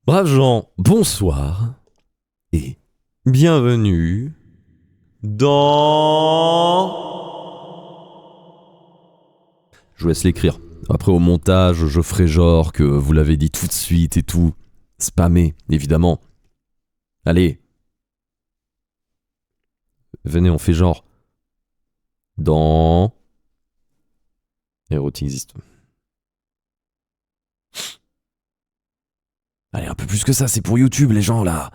Braves gens, bonsoir et bienvenue dans... Je vous laisse l'écrire. Après au montage, je ferai genre que vous l'avez dit tout de suite et tout. Spammé, évidemment. Allez. Venez, on fait genre. Dans... Erotic existe. Allez, un peu plus que ça, c'est pour YouTube, les gens, là.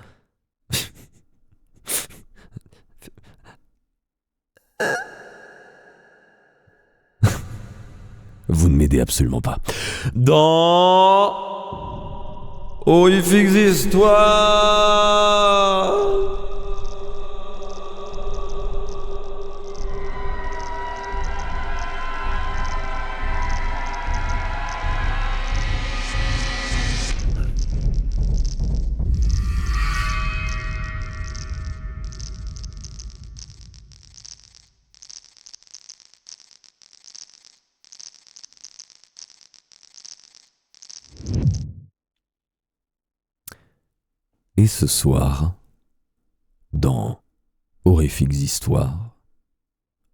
Vous ne m'aidez absolument pas. Dans... Horrifiques histoires. Et ce soir, dans Horrifiques histoires...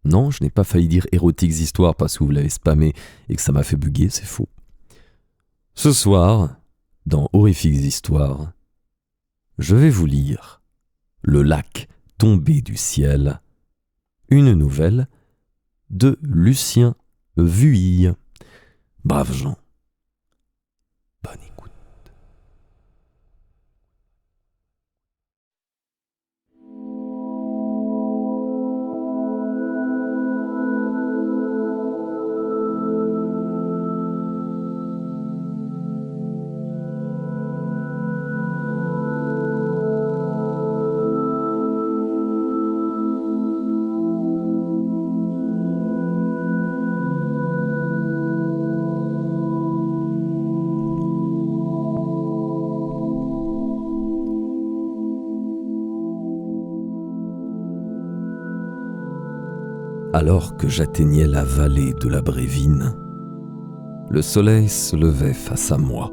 Non, je n'ai pas failli dire érotiques histoires parce que vous l'avez spammé et que ça m'a fait bugger, c'est faux. Ce soir, dans Horrifiques histoires, je vais vous lire Le lac tombé du ciel, une nouvelle de Lucien Vuille. Braves gens, bonne écoute. Alors que j'atteignais la vallée de la Brévine, le soleil se levait face à moi,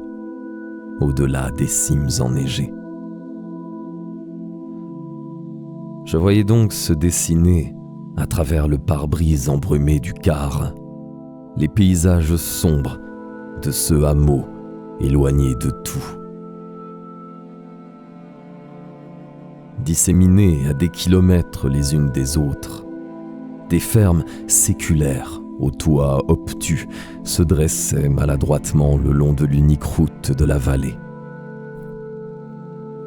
au-delà des cimes enneigées. Je voyais donc se dessiner, à travers le pare-brise embrumé du car, les paysages sombres de ce hameau éloigné de tout. Disséminés à des kilomètres les unes des autres, des fermes séculaires aux toits obtus se dressaient maladroitement le long de l'unique route de la vallée.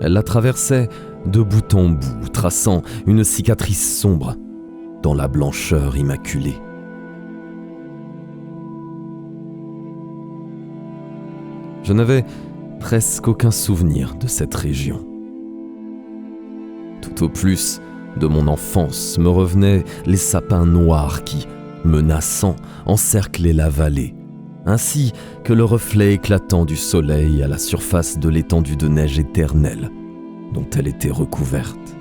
Elle la traversait de bout en bout, traçant une cicatrice sombre dans la blancheur immaculée. Je n'avais presque aucun souvenir de cette région. Tout au plus, de mon enfance me revenaient les sapins noirs qui, menaçants, encerclaient la vallée, ainsi que le reflet éclatant du soleil à la surface de l'étendue de neige éternelle dont elle était recouverte.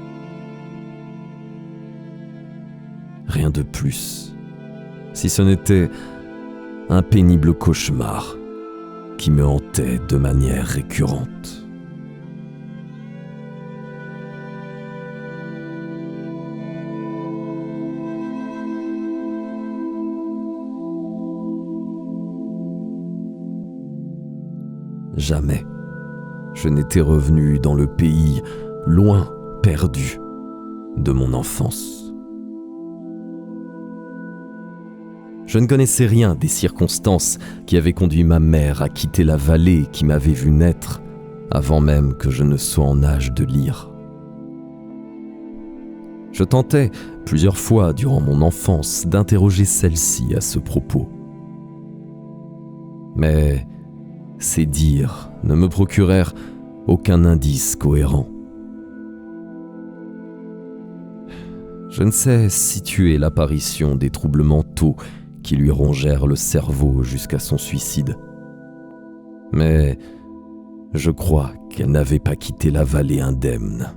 Rien de plus, si ce n'était un pénible cauchemar qui me hantait de manière récurrente. Jamais je n'étais revenu dans le pays loin perdu de mon enfance. Je ne connaissais rien des circonstances qui avaient conduit ma mère à quitter la vallée qui m'avait vu naître avant même que je ne sois en âge de lire. Je tentais plusieurs fois durant mon enfance d'interroger celle-ci à ce propos. Mais ces dires ne me procurèrent aucun indice cohérent. Je ne sais situer l'apparition des troubles mentaux qui lui rongèrent le cerveau jusqu'à son suicide. Mais je crois qu'elle n'avait pas quitté la vallée indemne.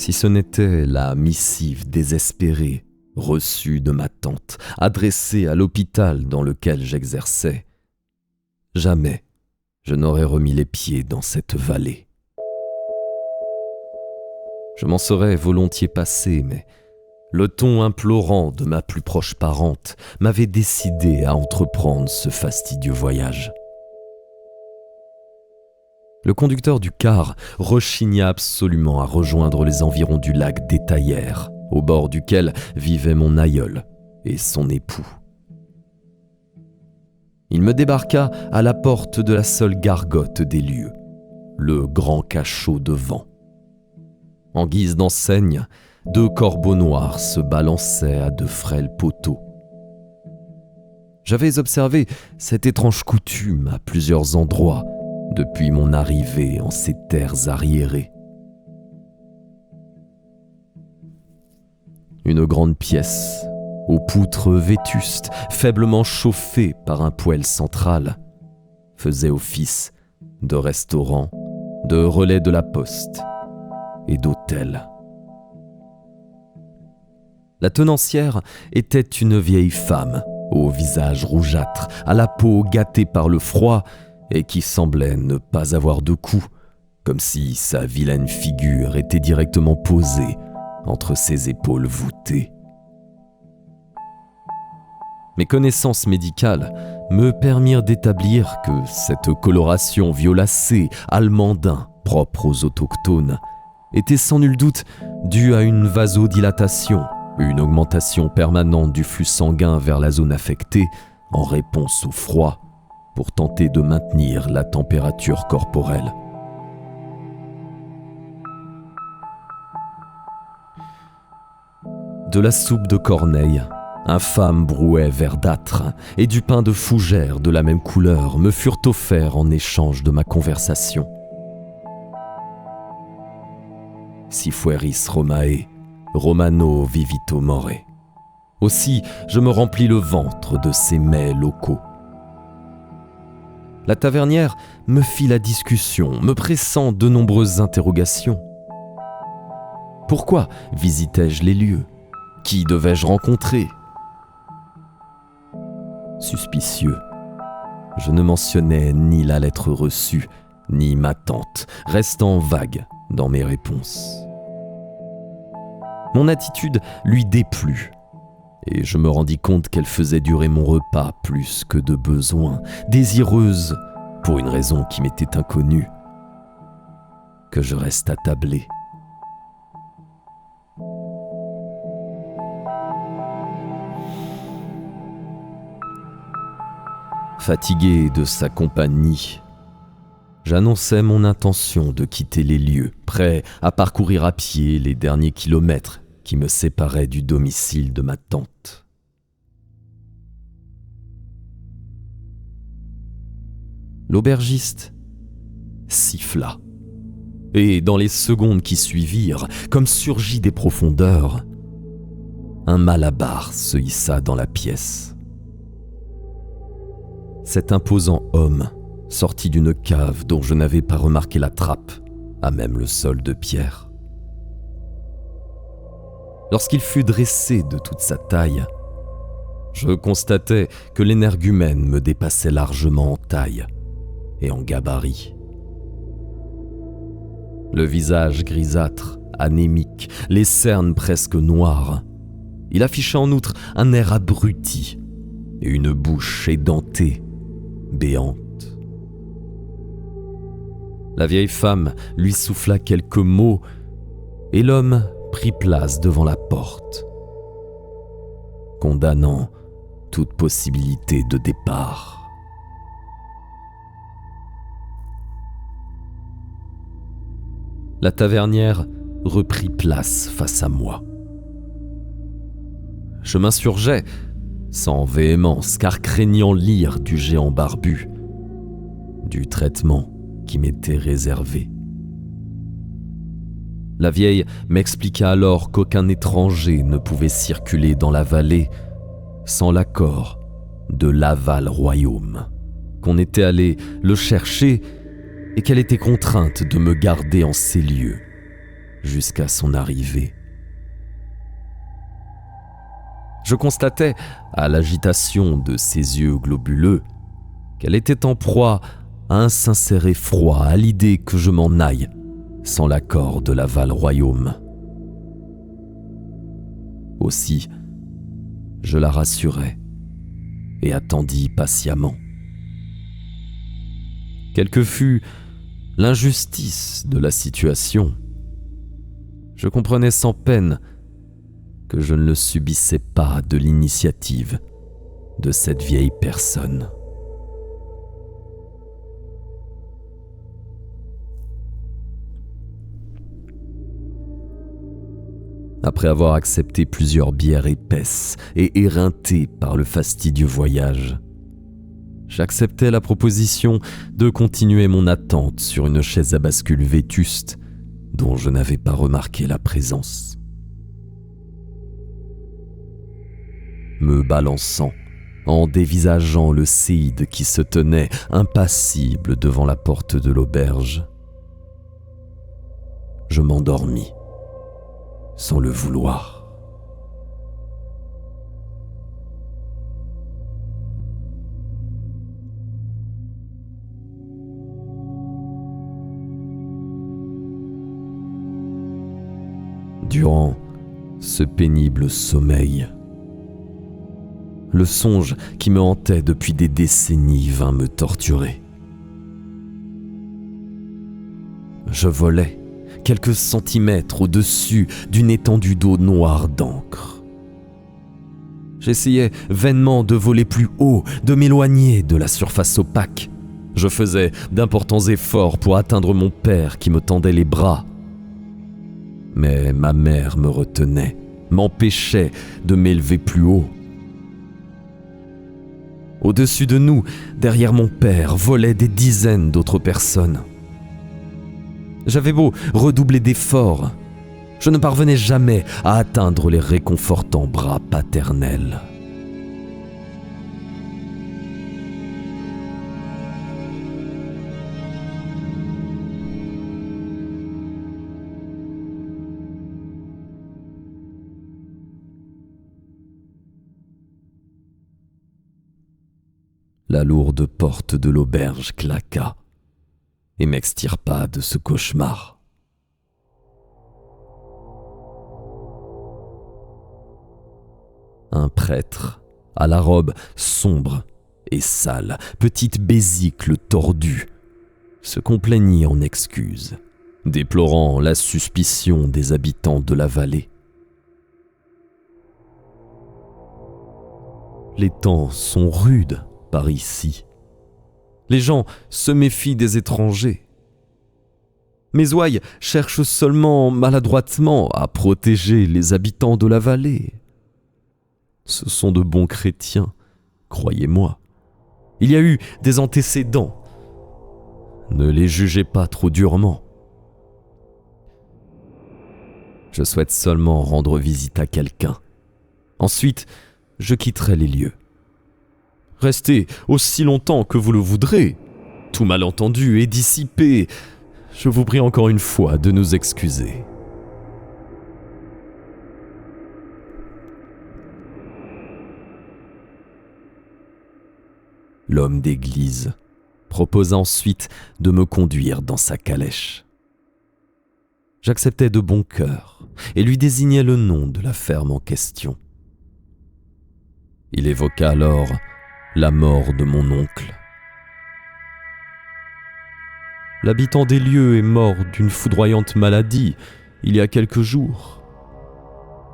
Si ce n'était la missive désespérée reçue de ma tante, adressée à l'hôpital dans lequel j'exerçais, jamais je n'aurais remis les pieds dans cette vallée. Je m'en serais volontiers passé, mais le ton implorant de ma plus proche parente m'avait décidé à entreprendre ce fastidieux voyage. Le conducteur du car rechigna absolument à rejoindre les environs du lac d'Étaillères, au bord duquel vivait mon aïeul et son époux. Il me débarqua à la porte de la seule gargote des lieux, le grand cachot de vent. En guise d'enseigne, 2 corbeaux noirs se balançaient à de frêles poteaux. J'avais observé cette étrange coutume à plusieurs endroits depuis mon arrivée en ces terres arriérées. Une grande pièce, aux poutres vétustes, faiblement chauffée par un poêle central, faisait office de restaurant, de relais de la poste et d'hôtel. La tenancière était une vieille femme, au visage rougeâtre, à la peau gâtée par le froid et qui semblait ne pas avoir de cou, comme si sa vilaine figure était directement posée entre ses épaules voûtées. Mes connaissances médicales me permirent d'établir que cette coloration violacée allemandin propre aux autochtones était sans nul doute due à une vasodilatation, une augmentation permanente du flux sanguin vers la zone affectée en réponse au froid pour tenter de maintenir la température corporelle. De la soupe de corneille, infâme brouet verdâtre et du pain de fougère de la même couleur me furent offerts en échange de ma conversation. Si fueris Romae, Romano vivito more. Aussi, je me remplis le ventre de ces mets locaux. La tavernière me fit la discussion, me pressant de nombreuses interrogations. Pourquoi visitais-je les lieux ? Qui devais-je rencontrer ? Suspicieux, je ne mentionnais ni la lettre reçue, ni ma tante, restant vague dans mes réponses. Mon attitude lui déplut, et je me rendis compte qu'elle faisait durer mon repas plus que de besoin, désireuse, pour une raison qui m'était inconnue, que je reste attablé. Fatigué de sa compagnie, j'annonçai mon intention de quitter les lieux, prêt à parcourir à pied les derniers kilomètres qui me séparaient du domicile de ma tante. L'aubergiste siffla, et dans les secondes qui suivirent, comme surgi des profondeurs, un malabar se hissa dans la pièce. Cet imposant homme sortit d'une cave dont je n'avais pas remarqué la trappe, à même le sol de pierre. Lorsqu'il fut dressé de toute sa taille, je constatai que l'énergumène me dépassait largement en taille et en gabarit. Le visage grisâtre, anémique, les cernes presque noires, il affichait en outre un air abruti et une bouche édentée, béante. La vieille femme lui souffla quelques mots et l'homme prit place devant la porte, condamnant toute possibilité de départ. La tavernière reprit place face à moi. Je m'insurgeais, sans véhémence, car craignant l'ire du géant barbu, du traitement qui m'était réservé. La vieille m'expliqua alors qu'aucun étranger ne pouvait circuler dans la vallée sans l'accord de l'Aval Royaume, qu'on était allé le chercher et qu'elle était contrainte de me garder en ces lieux, jusqu'à son arrivée. Je constatais, à l'agitation de ses yeux globuleux, qu'elle était en proie à un sincère effroi à l'idée que je m'en aille sans l'accord de la Val-Royaume. Aussi, je la rassurai et attendis patiemment. Quelle que fût l'injustice de la situation, je comprenais sans peine que je ne le subissais pas de l'initiative de cette vieille personne. Après avoir accepté plusieurs bières épaisses et éreintées par le fastidieux voyage, j'acceptais la proposition de continuer mon attente sur une chaise à bascule vétuste dont je n'avais pas remarqué la présence. Me balançant, en dévisageant le séide qui se tenait impassible devant la porte de l'auberge, je m'endormis, sans le vouloir. Durant ce pénible sommeil, le songe qui me hantait depuis des décennies vint me torturer. Je volais quelques centimètres au-dessus d'une étendue d'eau noire d'encre. J'essayais vainement de voler plus haut, de m'éloigner de la surface opaque. Je faisais d'importants efforts pour atteindre mon père qui me tendait les bras. Mais ma mère me retenait, m'empêchait de m'élever plus haut. Au-dessus de nous, derrière mon père, volaient des dizaines d'autres personnes. J'avais beau redoubler d'efforts, je ne parvenais jamais à atteindre les réconfortants bras paternels. La lourde porte de l'auberge claqua et m'extirpa de ce cauchemar. Un prêtre, à la robe sombre et sale, petite bésicle tordue, se complaignit en excuses, déplorant la suspicion des habitants de la vallée. Les temps sont rudes par ici. Les gens se méfient des étrangers. Mes ouailles cherchent seulement maladroitement à protéger les habitants de la vallée. Ce sont de bons chrétiens, croyez-moi. Il y a eu des antécédents. Ne les jugez pas trop durement. Je souhaite seulement rendre visite à quelqu'un. Ensuite, je quitterai les lieux. Restez aussi longtemps que vous le voudrez. Tout malentendu est dissipé. Je vous prie encore une fois de nous excuser. L'homme d'église proposa ensuite de me conduire dans sa calèche. J'acceptai de bon cœur et lui désignai le nom de la ferme en question. Il évoqua alors la mort de mon oncle. L'habitant des lieux est mort d'une foudroyante maladie il y a quelques jours.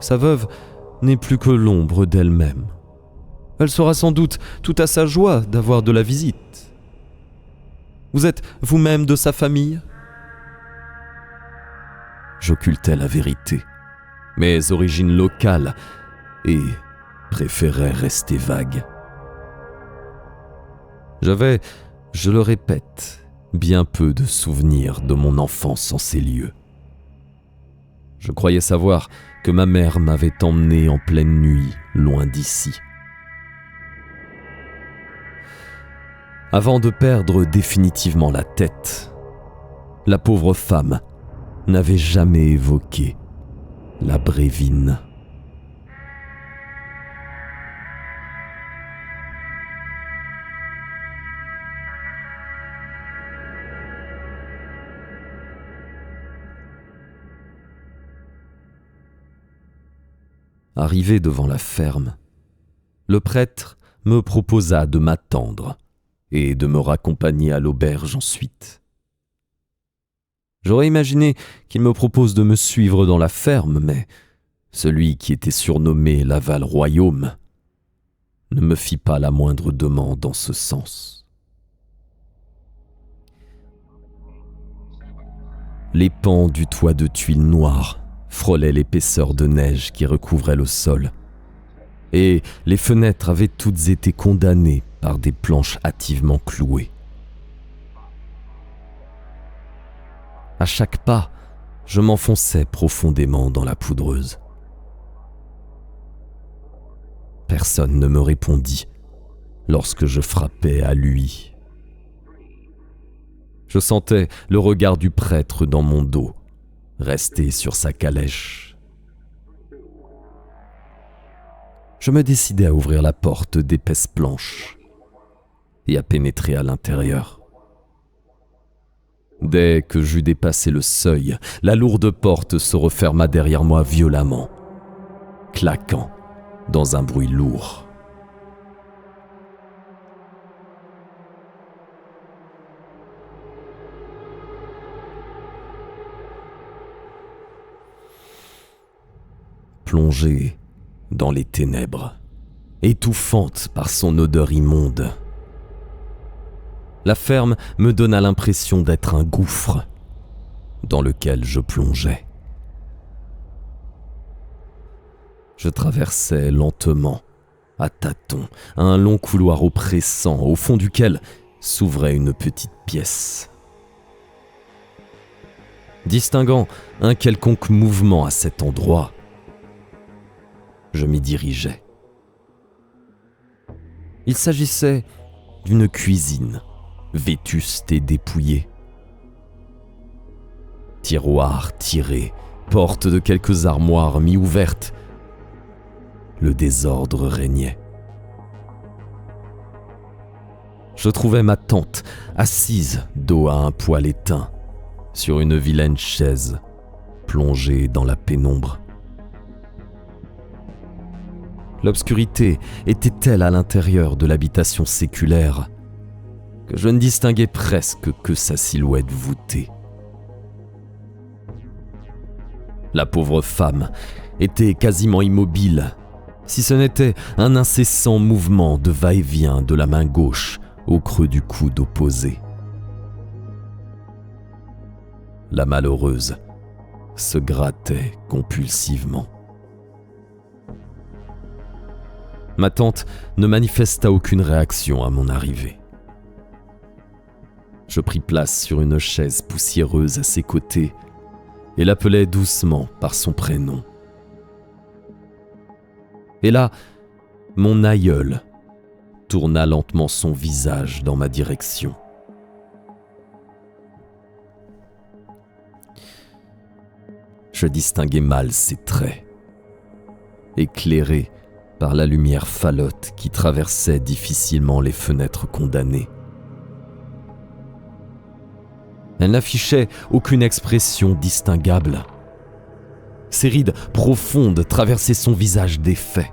Sa veuve n'est plus que l'ombre d'elle-même. Elle sera sans doute tout à sa joie d'avoir de la visite. Vous êtes vous-même de sa famille ? J'occultais la vérité, mes origines locales, et préférais rester vague. J'avais, je le répète, bien peu de souvenirs de mon enfance en ces lieux. Je croyais savoir que ma mère m'avait emmené en pleine nuit, loin d'ici. Avant de perdre définitivement la tête, la pauvre femme n'avait jamais évoqué la Brévine. Arrivé devant la ferme, le prêtre me proposa de m'attendre et de me raccompagner à l'auberge ensuite. J'aurais imaginé qu'il me propose de me suivre dans la ferme, mais celui qui était surnommé l'Aval Royaume ne me fit pas la moindre demande en ce sens. Les pans du toit de tuiles noires frôlaient l'épaisseur de neige qui recouvrait le sol, et les fenêtres avaient toutes été condamnées par des planches hâtivement clouées. À chaque pas, je m'enfonçais profondément dans la poudreuse. Personne ne me répondit lorsque je frappais à lui. Je sentais le regard du prêtre dans mon dos, resté sur sa calèche. Je me décidai à ouvrir la porte d'épaisse planche et à pénétrer à l'intérieur. Dès que j'eus dépassé le seuil, la lourde porte se referma derrière moi violemment, claquant dans un bruit lourd. Plongée dans les ténèbres, étouffante par son odeur immonde, la ferme me donna l'impression d'être un gouffre dans lequel je plongeais. Je traversais lentement, à tâtons, un long couloir oppressant, au fond duquel s'ouvrait une petite pièce. Distinguant un quelconque mouvement à cet endroit, je m'y dirigeais. Il s'agissait d'une cuisine, vétuste et dépouillée. Tiroirs tirés, portes de quelques armoires mi-ouvertes. Le désordre régnait. Je trouvais ma tante assise dos à un poêle éteint, sur une vilaine chaise, plongée dans la pénombre. L'obscurité était telle à l'intérieur de l'habitation séculaire que je ne distinguais presque que sa silhouette voûtée. La pauvre femme était quasiment immobile, si ce n'était un incessant mouvement de va-et-vient de la main gauche au creux du coude opposé. La malheureuse se grattait compulsivement. Ma tante ne manifesta aucune réaction à mon arrivée. Je pris place sur une chaise poussiéreuse à ses côtés et l'appelai doucement par son prénom. Et là, mon aïeul tourna lentement son visage dans ma direction. Je distinguais mal ses traits, éclairés par la lumière falote qui traversait difficilement les fenêtres condamnées. Elle n'affichait aucune expression distinguable. Ses rides profondes traversaient son visage défait.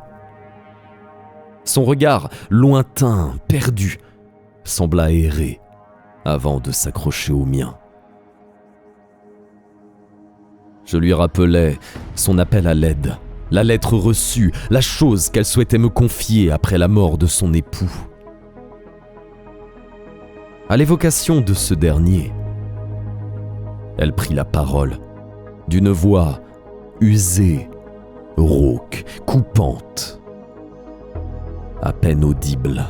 Son regard lointain, perdu, sembla errer avant de s'accrocher au mien. Je lui rappelai son appel à l'aide, la lettre reçue, la chose qu'elle souhaitait me confier après la mort de son époux. À l'évocation de ce dernier, elle prit la parole, d'une voix usée, rauque, coupante, à peine audible.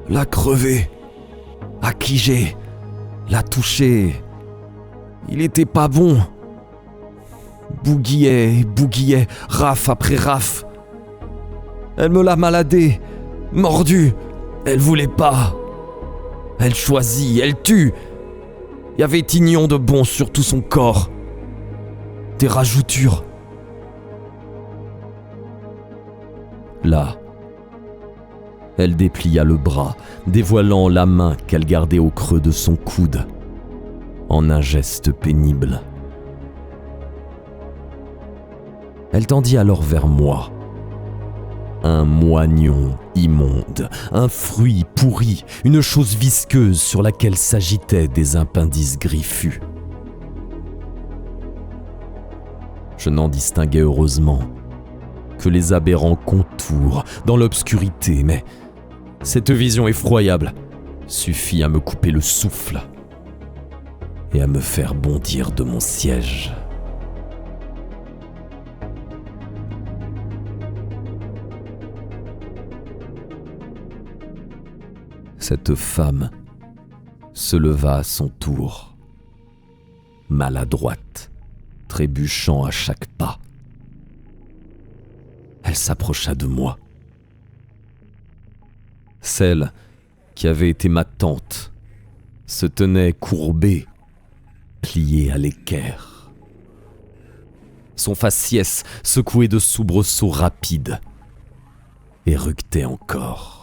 L'a crevé, à qui j'ai, l'a touché. Il était pas bon. Bougillait, rafle après rafle. Elle me l'a maladé, mordu. Elle voulait pas. Elle choisit, elle tue. Y avait tignon de bon sur tout son corps. Des rajoutures. Là, elle déplia le bras, dévoilant la main qu'elle gardait au creux de son coude, en un geste pénible. Elle tendit alors vers moi. Un moignon immonde, un fruit pourri, une chose visqueuse sur laquelle s'agitaient des appendices griffus. Je n'en distinguais heureusement que les aberrants contours dans l'obscurité, mais cette vision effroyable suffit à me couper le souffle et à me faire bondir de mon siège. Cette femme se leva à son tour, maladroite, trébuchant à chaque pas. Elle s'approcha de moi. Celle qui avait été ma tante se tenait courbée, pliée à l'équerre. Son faciès secoué de soubresauts rapides éructait encore.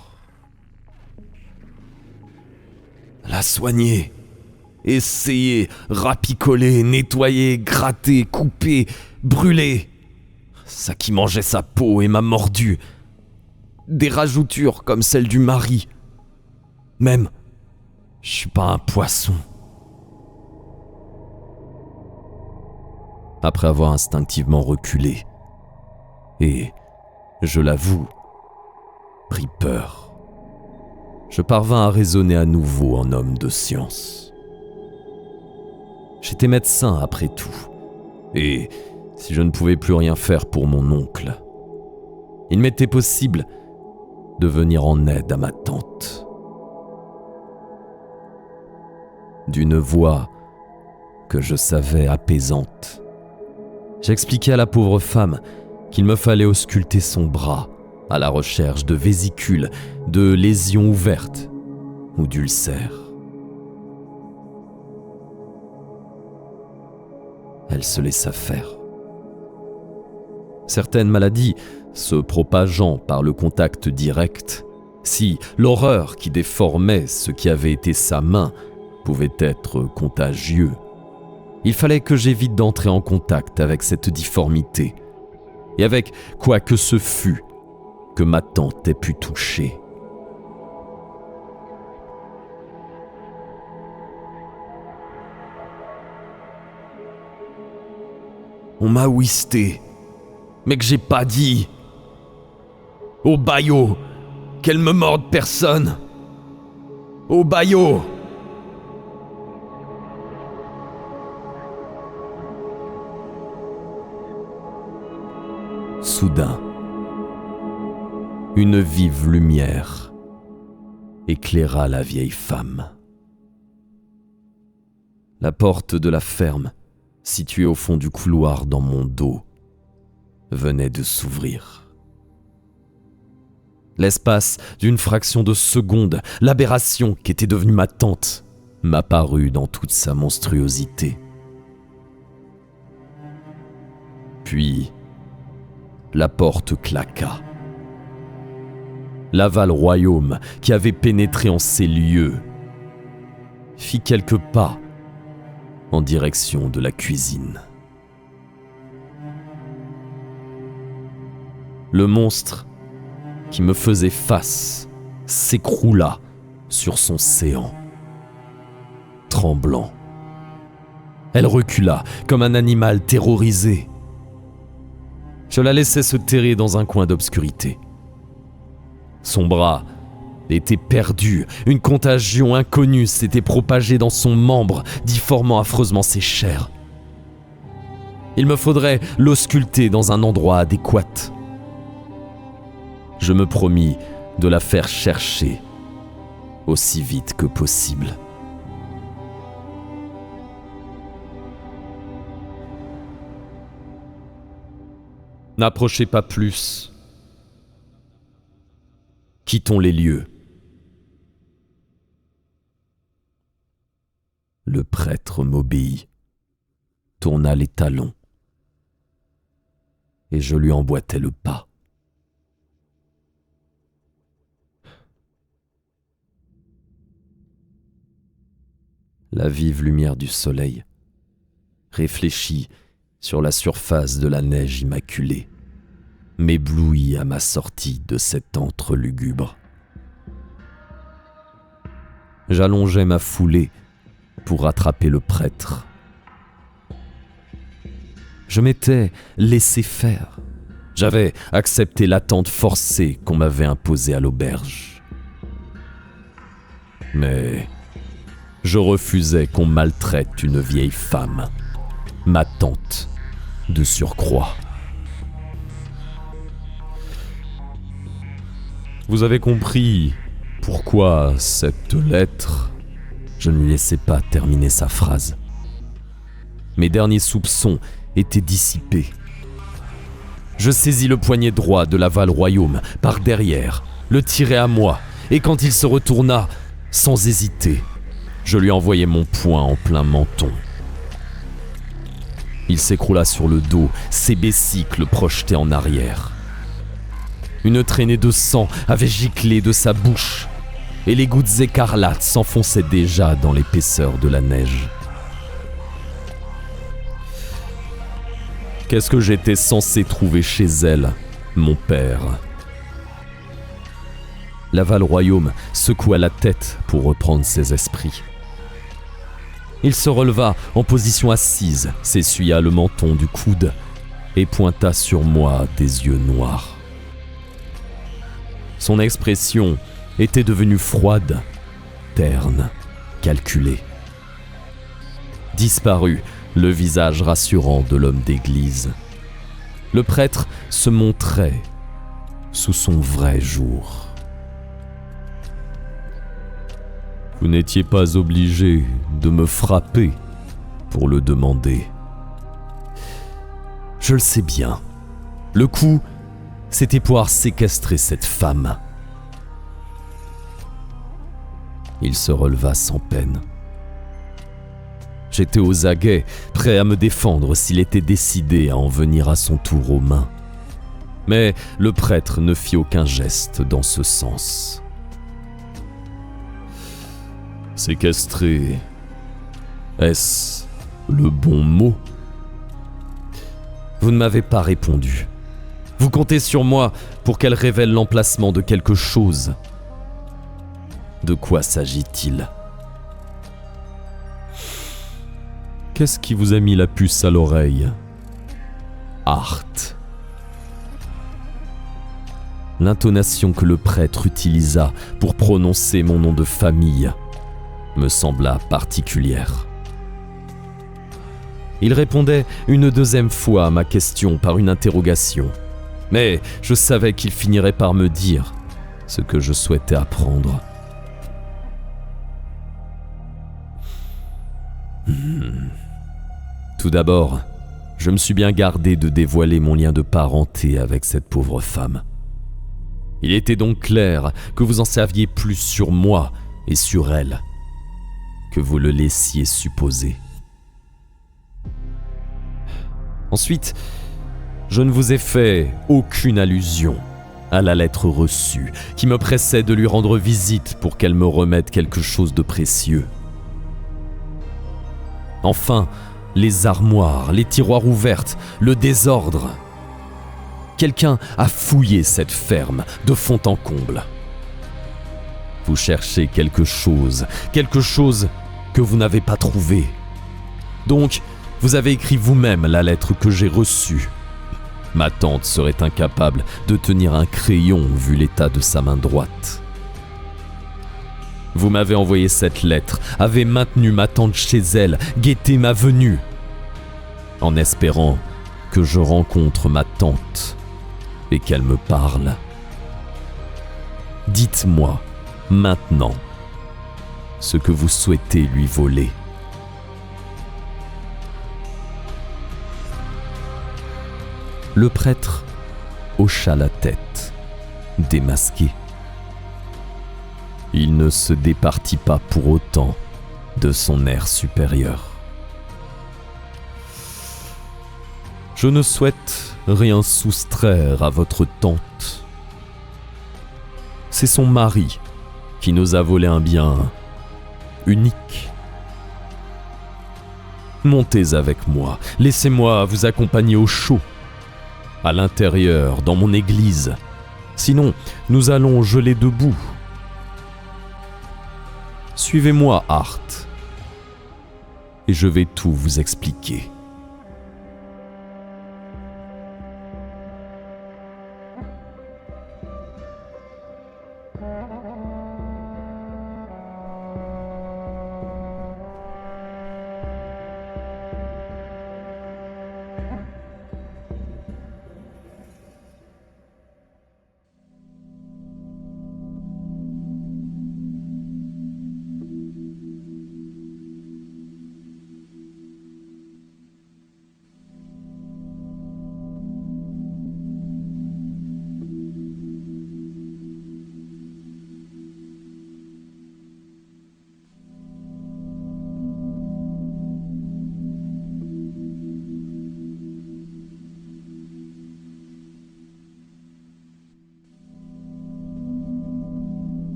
La soigner, essayer, rapicoler, nettoyer, gratter, couper, brûler. Ça qui mangeait sa peau et m'a mordu. Des rajoutures comme celles du mari. Même, je suis pas un poisson. Après avoir instinctivement reculé, et, je l'avoue, pris peur, je parvins à raisonner à nouveau en homme de science. J'étais médecin après tout, et si je ne pouvais plus rien faire pour mon oncle, il m'était possible de venir en aide à ma tante. D'une voix que je savais apaisante, j'expliquai à la pauvre femme qu'il me fallait ausculter son bras à la recherche de vésicules, de lésions ouvertes ou d'ulcères. Elle se laissa faire. Certaines maladies se propageant par le contact direct, si l'horreur qui déformait ce qui avait été sa main pouvait être contagieux, il fallait que j'évite d'entrer en contact avec cette difformité, et avec quoi que ce fût que ma tante ait pu toucher. On m'a ouisté, mais que j'ai pas dit. Au baillot, qu'elle me morde personne. Au baillot. Soudain, une vive lumière éclaira la vieille femme. La porte de la ferme, située au fond du couloir dans mon dos, venait de s'ouvrir. L'espace d'une fraction de seconde, l'aberration qu'était devenue ma tante m'apparut dans toute sa monstruosité. Puis, la porte claqua. L'aval royaume qui avait pénétré en ces lieux fit quelques pas en direction de la cuisine. Le monstre qui me faisait face s'écroula sur son séant, tremblant. Elle recula comme un animal terrorisé. Je la laissai se terrer dans un coin d'obscurité. Son bras était perdu, une contagion inconnue s'était propagée dans son membre, difformant affreusement ses chairs. Il me faudrait l'ausculter dans un endroit adéquat. Je me promis de la faire chercher aussi vite que possible. N'approchez pas plus. Quittons les lieux. Le prêtre m'obéit, tourna les talons, et je lui emboîtai le pas. La vive lumière du soleil réfléchie sur la surface de la neige immaculée, m'éblouit à ma sortie de cet antre lugubre. J'allongeai ma foulée pour rattraper le prêtre. Je m'étais laissé faire. J'avais accepté l'attente forcée qu'on m'avait imposée à l'auberge. Mais je refusais qu'on maltraite une vieille femme, ma tante, de surcroît. Vous avez compris pourquoi cette lettre... Je ne lui laissais pas terminer sa phrase. Mes derniers soupçons étaient dissipés. Je saisis le poignet droit de Laval Royaume par derrière, le tirai à moi, et quand il se retourna, sans hésiter, je lui envoyai mon poing en plein menton. Il s'écroula sur le dos, ses besicles projetés en arrière. Une traînée de sang avait giclé de sa bouche, et les gouttes écarlates s'enfonçaient déjà dans l'épaisseur de la neige. Qu'est-ce que j'étais censé trouver chez elle, mon père ? Laval Royaume secoua la tête pour reprendre ses esprits. Il se releva en position assise, s'essuya le menton du coude et pointa sur moi des yeux noirs. Son expression était devenue froide, terne, calculée. Disparut le visage rassurant de l'homme d'église. Le prêtre se montrait sous son vrai jour. Vous n'étiez pas obligé de me frapper pour le demander. Je le sais bien. Le coup, c'était pouvoir séquestrer cette femme. Il se releva sans peine. J'étais aux aguets, prêt à me défendre s'il était décidé à en venir à son tour aux mains. Mais le prêtre ne fit aucun geste dans ce sens. Séquestrer, est-ce le bon mot ? Vous ne m'avez pas répondu. Vous comptez sur moi pour qu'elle révèle l'emplacement de quelque chose. De quoi s'agit-il ? Qu'est-ce qui vous a mis la puce à l'oreille ? Art. L'intonation que le prêtre utilisa pour prononcer mon nom de famille me sembla particulière. Il répondait une deuxième fois à ma question par une interrogation, mais je savais qu'il finirait par me dire ce que je souhaitais apprendre. Tout d'abord, je me suis bien gardé de dévoiler mon lien de parenté avec cette pauvre femme. Il était donc clair que vous en saviez plus sur moi et sur elle que vous le laissiez supposer. Ensuite, je ne vous ai fait aucune allusion à la lettre reçue qui me pressait de lui rendre visite pour qu'elle me remette quelque chose de précieux. Enfin, les armoires, les tiroirs ouvertes, le désordre. Quelqu'un a fouillé cette ferme de fond en comble. Vous cherchez quelque chose que vous n'avez pas trouvé. Donc, vous avez écrit vous-même la lettre que j'ai reçue. Ma tante serait incapable de tenir un crayon vu l'état de sa main droite. Vous m'avez envoyé cette lettre, avez maintenu ma tante chez elle, guetté ma venue, en espérant que je rencontre ma tante et qu'elle me parle. Dites-moi, maintenant, ce que vous souhaitez lui voler. Le prêtre hocha la tête, démasqué. Il ne se départit pas pour autant de son air supérieur. Je ne souhaite rien soustraire à votre tante. C'est son mari qui nous a volé un bien unique. Montez avec moi, laissez-moi vous accompagner au chaud, à l'intérieur, dans mon église. Sinon, nous allons geler debout. Suivez-moi, Hart, et je vais tout vous expliquer.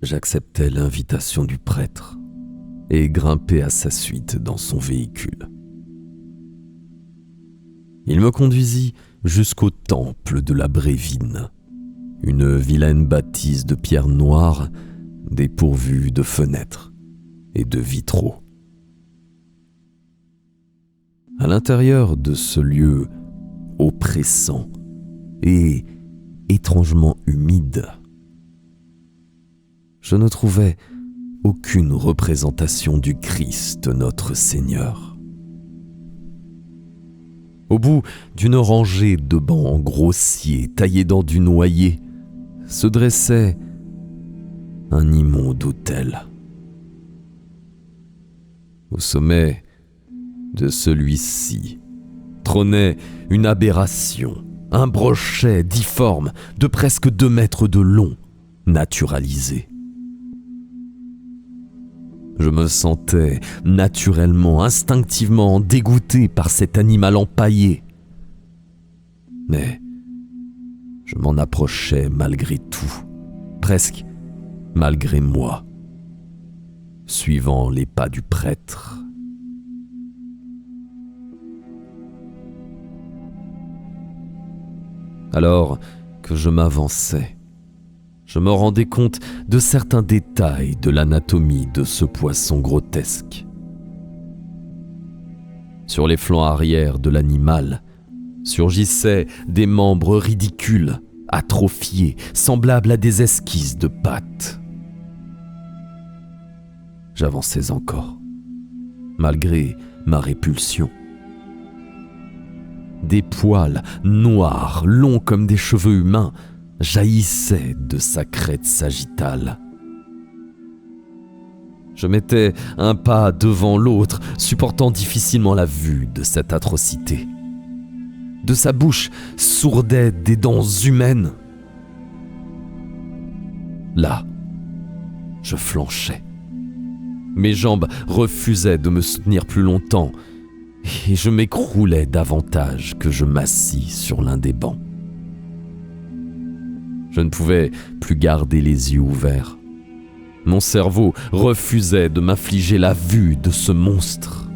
J'acceptai l'invitation du prêtre et grimpai à sa suite dans son véhicule. Il me conduisit jusqu'au temple de la Brévine, une vilaine bâtisse de pierre noire dépourvue de fenêtres et de vitraux. À l'intérieur de ce lieu oppressant et étrangement humide, je ne trouvais aucune représentation du Christ notre Seigneur. Au bout d'une rangée de bancs grossiers taillés dans du noyer se dressait un immonde autel. Au sommet de celui-ci trônait une aberration, un brochet difforme de presque 2 mètres de long, naturalisé. Je me sentais naturellement, instinctivement dégoûté par cet animal empaillé. Mais je m'en approchais malgré tout, presque malgré moi, suivant les pas du prêtre. Alors que je m'avançais, je me rendais compte de certains détails de l'anatomie de ce poisson grotesque. Sur les flancs arrière de l'animal surgissaient des membres ridicules, atrophiés, semblables à des esquisses de pattes. J'avançais encore, malgré ma répulsion. Des poils noirs, longs comme des cheveux humains, jaillissait de sa crête sagittale. Je mettais un pas devant l'autre, supportant difficilement la vue de cette atrocité. De sa bouche sourdaient des dents humaines. Là, je flanchais. Mes jambes refusaient de me soutenir plus longtemps, et je m'écroulais davantage que je m'assis sur l'un des bancs. Je ne pouvais plus garder les yeux ouverts. Mon cerveau refusait de m'infliger la vue de ce monstre.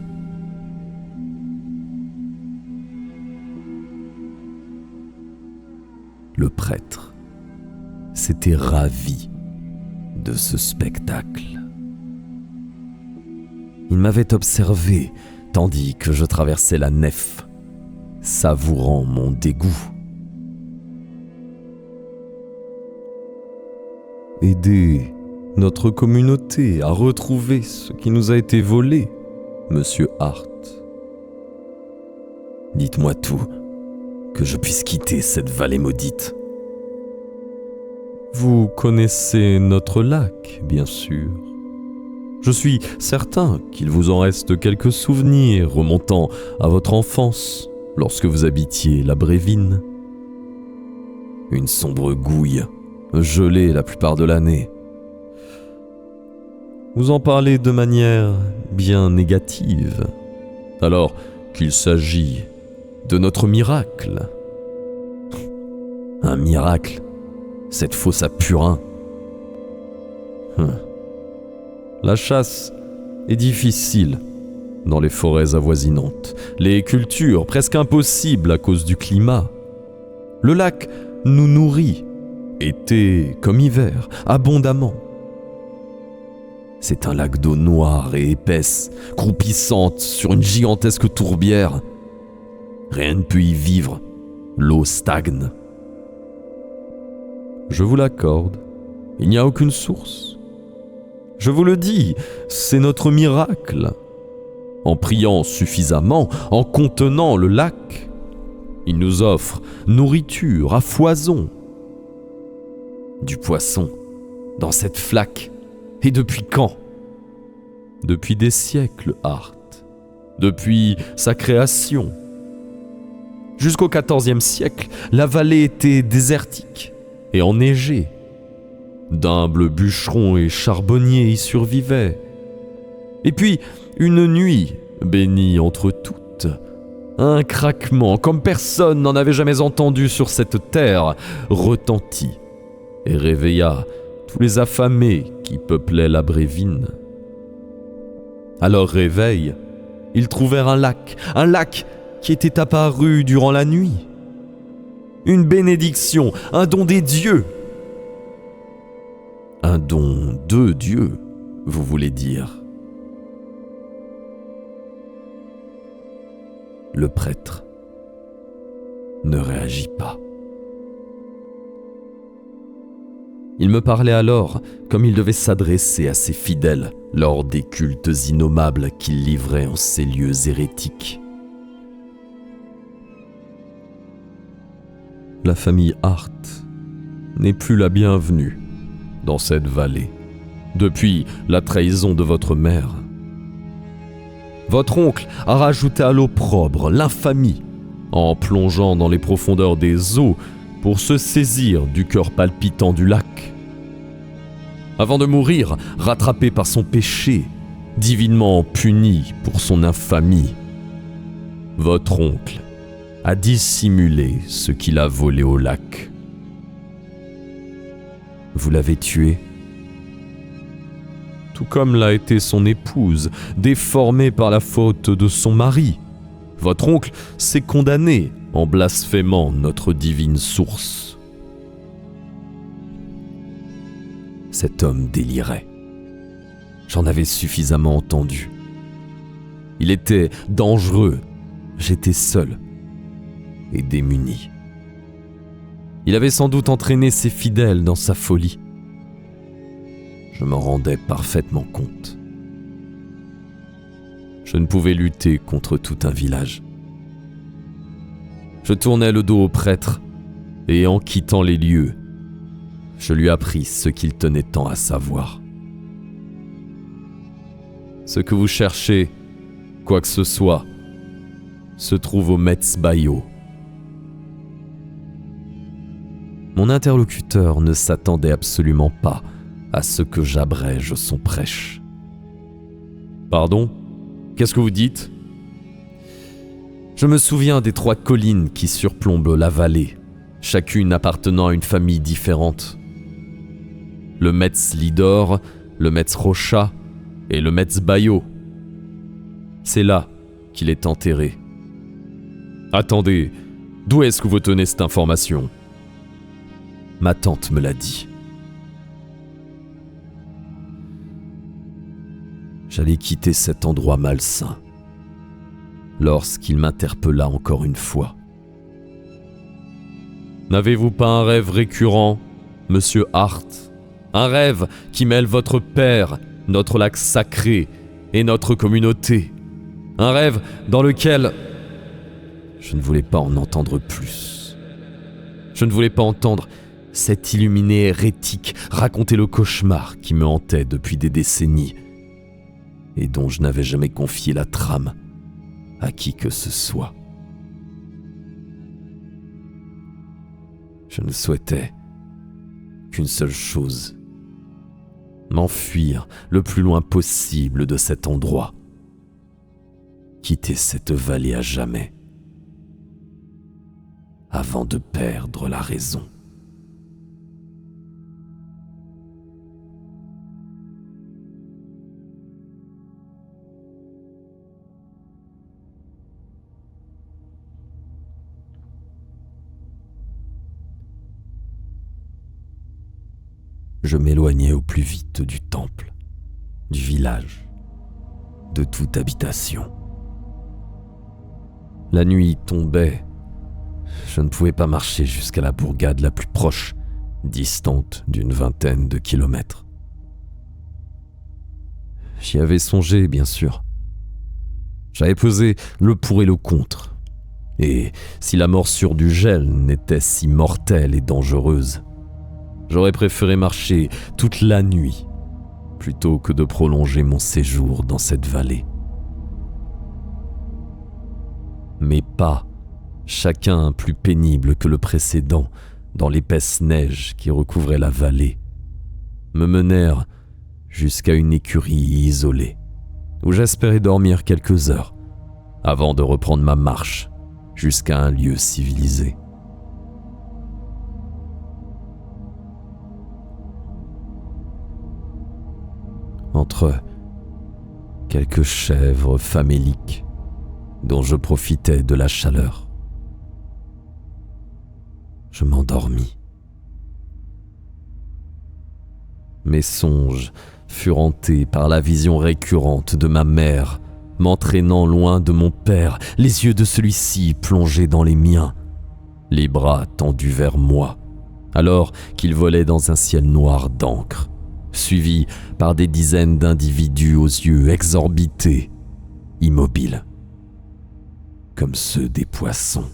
Le prêtre s'était ravi de ce spectacle. Il m'avait observé tandis que je traversais la nef, savourant mon dégoût. Aider notre communauté à retrouver ce qui nous a été volé, Monsieur Hart. Dites-moi tout, que je puisse quitter cette vallée maudite. Vous connaissez notre lac, bien sûr. Je suis certain qu'il vous en reste quelques souvenirs remontant à votre enfance, lorsque vous habitiez la Brévine. Une sombre gouille gelé la plupart de l'année. Vous en parlez de manière bien négative, alors qu'il s'agit de notre miracle. Un miracle, cette fosse à purin. La chasse est difficile dans les forêts avoisinantes, les cultures presque impossibles à cause du climat. Le lac nous nourrit, été comme hiver, abondamment. C'est un lac d'eau noire et épaisse, croupissante sur une gigantesque tourbière. Rien ne peut y vivre, l'eau stagne. Je vous l'accorde, il n'y a aucune source. Je vous le dis, c'est notre miracle. En priant suffisamment, en contenant le lac, il nous offre nourriture à foison. Du poisson dans cette flaque. Et depuis quand ? Depuis des siècles, Art. Depuis sa création. Jusqu'au XIVe siècle, la vallée était désertique et enneigée. D'humbles bûcherons et charbonniers y survivaient. Et puis, une nuit, bénie entre toutes, un craquement, comme personne n'en avait jamais entendu sur cette terre, retentit et réveilla tous les affamés qui peuplaient la Brévine. À leur réveil, ils trouvèrent un lac qui était apparu durant la nuit. Une bénédiction, un don des dieux. Un don de Dieu, vous voulez dire. Le prêtre ne réagit pas. Il me parlait alors comme il devait s'adresser à ses fidèles lors des cultes innommables qu'il livrait en ces lieux hérétiques. La famille Hart n'est plus la bienvenue dans cette vallée depuis la trahison de votre mère. Votre oncle a rajouté à l'opprobre l'infamie en plongeant dans les profondeurs des eaux pour se saisir du cœur palpitant du lac. Avant de mourir, rattrapé par son péché, divinement puni pour son infamie, votre oncle a dissimulé ce qu'il a volé au lac. Vous l'avez tué, tout comme l'a été son épouse, déformée par la faute de son mari. Votre oncle s'est condamné en blasphémant notre divine source. Cet homme délirait. J'en avais suffisamment entendu. Il était dangereux. J'étais seul et démuni. Il avait sans doute entraîné ses fidèles dans sa folie. Je m'en rendais parfaitement compte. Je ne pouvais lutter contre tout un village. Je tournai le dos au prêtre et en quittant les lieux, je lui appris ce qu'il tenait tant à savoir. Ce que vous cherchez, quoi que ce soit, se trouve au Metz Bayou. Mon interlocuteur ne s'attendait absolument pas à ce que j'abrège son prêche. Pardon ? Qu'est-ce que vous dites ? Je me souviens des 3 collines qui surplombent la vallée, chacune appartenant à une famille différente. Le Metz Lidor, le Metz Rocha et le Metz Bayou. C'est là qu'il est enterré. Attendez, d'où est-ce que vous tenez cette information ? Ma tante me l'a dit. J'allais quitter cet endroit malsain lorsqu'il m'interpella encore une fois. N'avez-vous pas un rêve récurrent, monsieur Hart ? Un rêve qui mêle votre père, notre lac sacré et notre communauté. Un rêve dans lequel... Je ne voulais pas en entendre plus. Je ne voulais pas entendre cet illuminé hérétique raconter le cauchemar qui me hantait depuis des décennies et dont je n'avais jamais confié la trame à qui que ce soit. Je ne souhaitais qu'une seule chose: m'enfuir le plus loin possible de cet endroit, quitter cette vallée à jamais, avant de perdre la raison. Je m'éloignais au plus vite du temple, du village, de toute habitation. La nuit tombait. Je ne pouvais pas marcher jusqu'à la bourgade la plus proche, distante d'une vingtaine de kilomètres. J'y avais songé, bien sûr. J'avais pesé le pour et le contre. Et si la morsure du gel n'était si mortelle et dangereuse, j'aurais préféré marcher toute la nuit plutôt que de prolonger mon séjour dans cette vallée. Mes pas, chacun plus pénible que le précédent dans l'épaisse neige qui recouvrait la vallée, me menèrent jusqu'à une écurie isolée où j'espérais dormir quelques heures avant de reprendre ma marche jusqu'à un lieu civilisé. Entre quelques chèvres faméliques dont je profitais de la chaleur, je m'endormis. Mes songes furent hantés par la vision récurrente de ma mère m'entraînant loin de mon père, les yeux de celui-ci plongés dans les miens, les bras tendus vers moi, alors qu'il volait dans un ciel noir d'encre, suivi par des dizaines d'individus aux yeux exorbités, immobiles, comme ceux des poissons.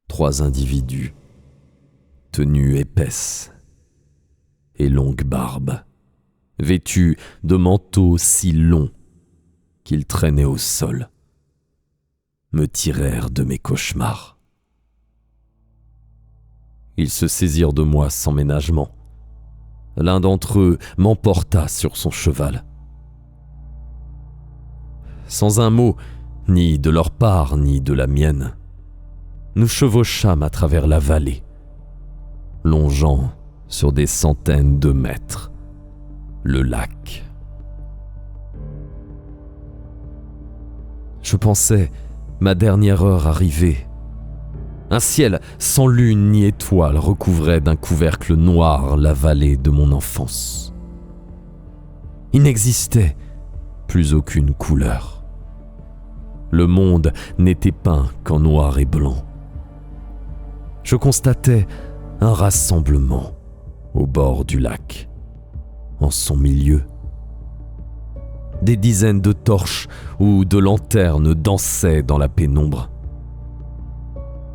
Trois individus, tenues épaisses et longues barbes, vêtus de manteaux si longs qu'ils traînaient au sol, me tirèrent de mes cauchemars. Ils se saisirent de moi sans ménagement. L'un d'entre eux m'emporta sur son cheval. Sans un mot, ni de leur part ni de la mienne, nous chevauchâmes à travers la vallée, longeant sur des centaines de mètres le lac. Je pensais ma dernière heure arrivée. Un ciel sans lune ni étoile recouvrait d'un couvercle noir la vallée de mon enfance. Il n'existait plus aucune couleur. Le monde n'était peint qu'en noir et blanc. Je constatais un rassemblement au bord du lac, en son milieu. Des dizaines de torches ou de lanternes dansaient dans la pénombre.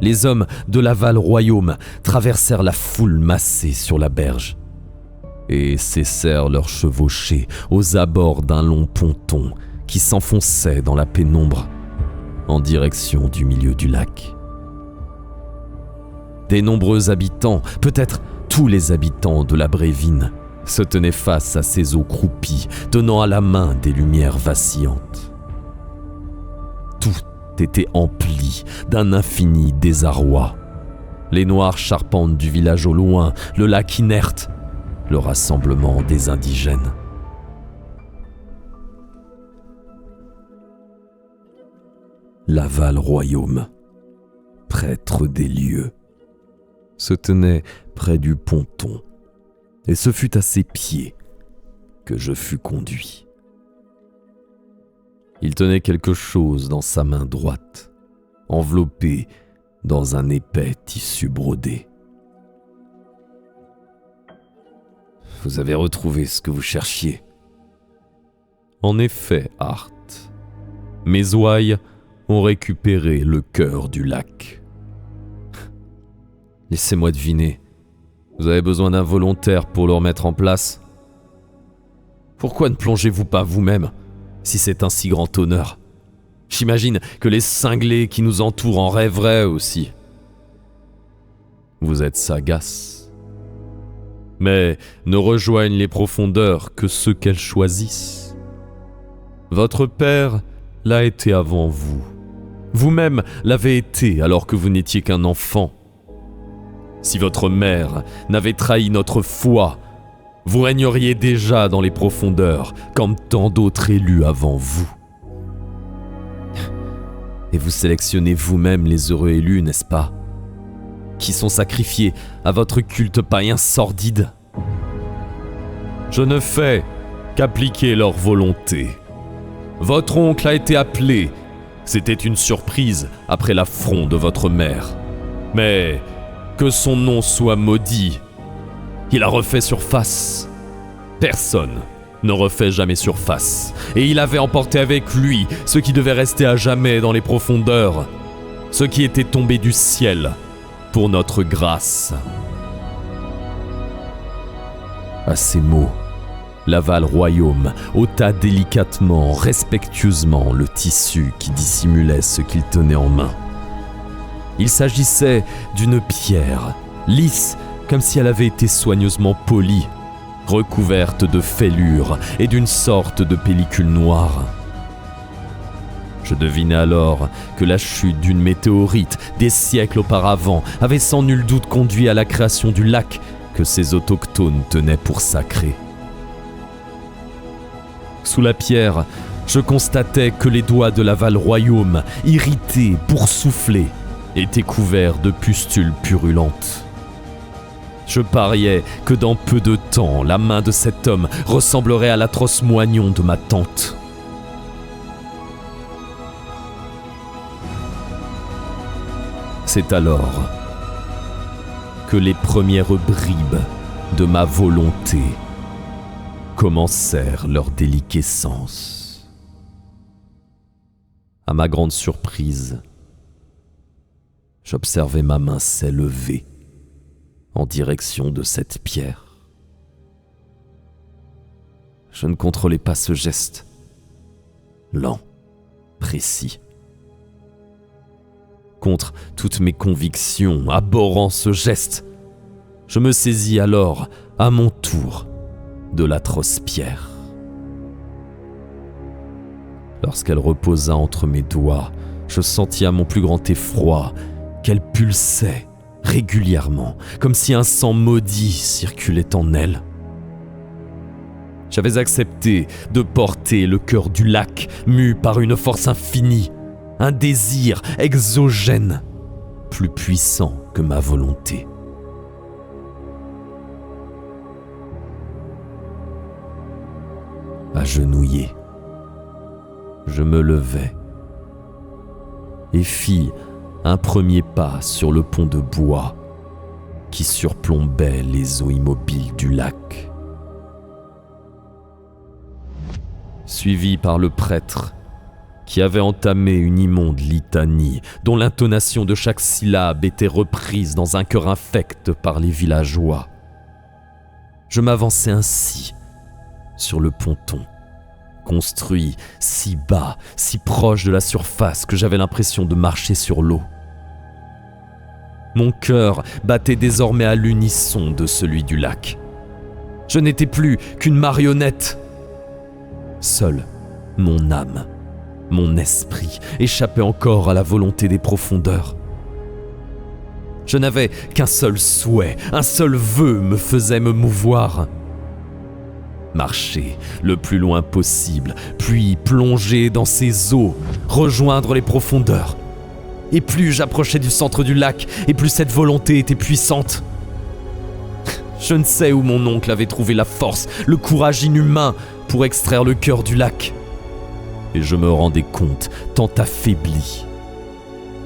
Les hommes de la Val-Royaume traversèrent la foule massée sur la berge et cessèrent leur chevauchée aux abords d'un long ponton qui s'enfonçait dans la pénombre en direction du milieu du lac. Des nombreux habitants, peut-être tous les habitants de la Brévine, se tenaient face à ces eaux croupies, tenant à la main des lumières vacillantes. Tout était empli d'un infini désarroi. Les noires charpentes du village au loin, le lac inerte, le rassemblement des indigènes. La Val-Royaume, prêtre des lieux, se tenait près du ponton, et ce fut à ses pieds que je fus conduit. Il tenait quelque chose dans sa main droite, enveloppé dans un épais tissu brodé. « Vous avez retrouvé ce que vous cherchiez. » « En effet, Hart, mes ouailles ont récupéré le cœur du lac. » Laissez-moi deviner. Vous avez besoin d'un volontaire pour le remettre en place? Pourquoi ne plongez-vous pas vous-même, si c'est un si grand honneur? J'imagine que les cinglés qui nous entourent en rêveraient aussi. Vous êtes sagace. Mais ne rejoignent les profondeurs que ceux qu'elles choisissent. Votre père l'a été avant vous. Vous-même l'avez été alors que vous n'étiez qu'un enfant. Si votre mère n'avait trahi notre foi, vous régneriez déjà dans les profondeurs, comme tant d'autres élus avant vous. Et vous sélectionnez vous-même les heureux élus, n'est-ce pas? Qui sont sacrifiés à votre culte païen sordide. Je ne fais qu'appliquer leur volonté. Votre oncle a été appelé. C'était une surprise après l'affront de votre mère. Mais que son nom soit maudit. Il a refait surface. Personne ne refait jamais surface. Et il avait emporté avec lui ce qui devait rester à jamais dans les profondeurs. Ce qui était tombé du ciel pour notre grâce. À ces mots, Laval Royaume ôta délicatement, respectueusement le tissu qui dissimulait ce qu'il tenait en main. Il s'agissait d'une pierre, lisse comme si elle avait été soigneusement polie, recouverte de fêlures et d'une sorte de pellicule noire. Je devinai alors que la chute d'une météorite des siècles auparavant avait sans nul doute conduit à la création du lac que ces autochtones tenaient pour sacré. Sous la pierre, je constatais que les doigts de Laval Royaume, irrités, boursouflés, étaient couverts de pustules purulentes. Je pariais que dans peu de temps, la main de cet homme ressemblerait à l'atroce moignon de ma tante. C'est alors que les premières bribes de ma volonté commencèrent leur déliquescence. À ma grande surprise, j'observai ma main s'élever en direction de cette pierre. Je ne contrôlais pas ce geste, lent, précis. Contre toutes mes convictions, abhorrant ce geste, je me saisis alors, à mon tour, de l'atroce pierre. Lorsqu'elle reposa entre mes doigts, je sentis à mon plus grand effroi qu'elle pulsait régulièrement, comme si un sang maudit circulait en elle. J'avais accepté de porter le cœur du lac, mu par une force infinie, un désir exogène, plus puissant que ma volonté. Agenouillé, je me levai et fis un premier pas sur le pont de bois qui surplombait les eaux immobiles du lac. Suivi par le prêtre qui avait entamé une immonde litanie dont l'intonation de chaque syllabe était reprise dans un chœur infect par les villageois. Je m'avançai ainsi sur le ponton, construit si bas, si proche de la surface que j'avais l'impression de marcher sur l'eau. Mon cœur battait désormais à l'unisson de celui du lac. Je n'étais plus qu'une marionnette. Seule mon âme, mon esprit échappait encore à la volonté des profondeurs. Je n'avais qu'un seul souhait, un seul vœu me faisait me mouvoir. Marcher le plus loin possible, puis plonger dans ces eaux, rejoindre les profondeurs. Et plus j'approchais du centre du lac, et plus cette volonté était puissante. Je ne sais où mon oncle avait trouvé la force, le courage inhumain pour extraire le cœur du lac. Et je me rendais compte, tant affaibli,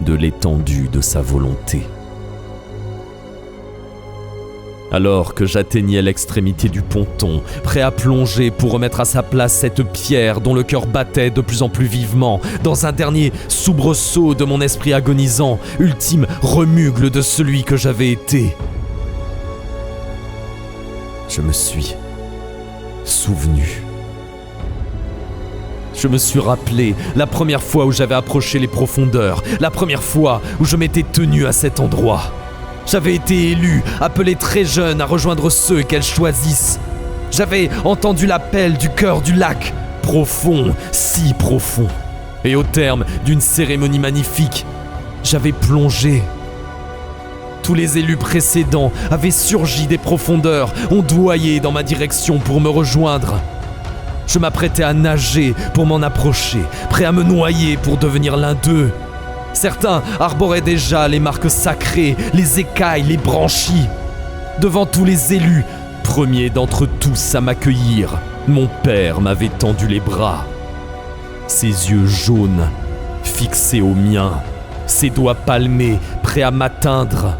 de l'étendue de sa volonté. Alors que j'atteignais l'extrémité du ponton, prêt à plonger pour remettre à sa place cette pierre dont le cœur battait de plus en plus vivement, dans un dernier soubresaut de mon esprit agonisant, ultime remugle de celui que j'avais été, je me suis souvenu. Je me suis rappelé la première fois où j'avais approché les profondeurs, la première fois où je m'étais tenu à cet endroit. J'avais été élu, appelé très jeune à rejoindre ceux qu'elles choisissent. J'avais entendu l'appel du cœur du lac, profond, si profond. Et au terme d'une cérémonie magnifique, j'avais plongé. Tous les élus précédents avaient surgi des profondeurs, ondoyé dans ma direction pour me rejoindre. Je m'apprêtais à nager pour m'en approcher, prêt à me noyer pour devenir l'un d'eux. Certains arboraient déjà les marques sacrées, les écailles, les branchies. Devant tous les élus, premier d'entre tous à m'accueillir, mon père m'avait tendu les bras. Ses yeux jaunes, fixés aux miens, ses doigts palmés, prêts à m'atteindre.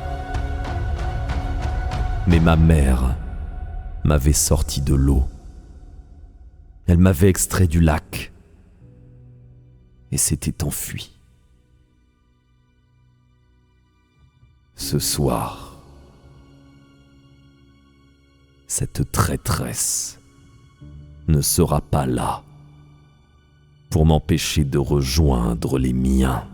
Mais ma mère m'avait sorti de l'eau. Elle m'avait extrait du lac et s'était enfuie. Ce soir, cette traîtresse ne sera pas là pour m'empêcher de rejoindre les miens.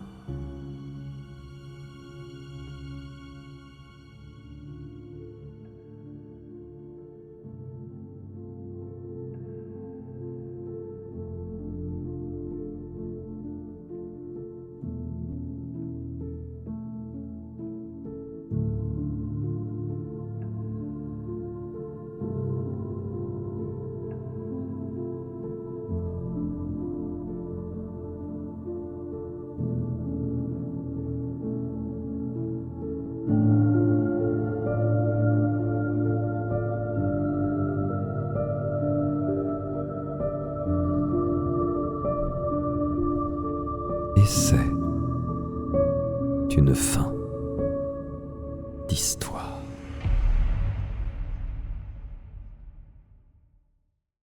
Et c'est une fin d'histoire.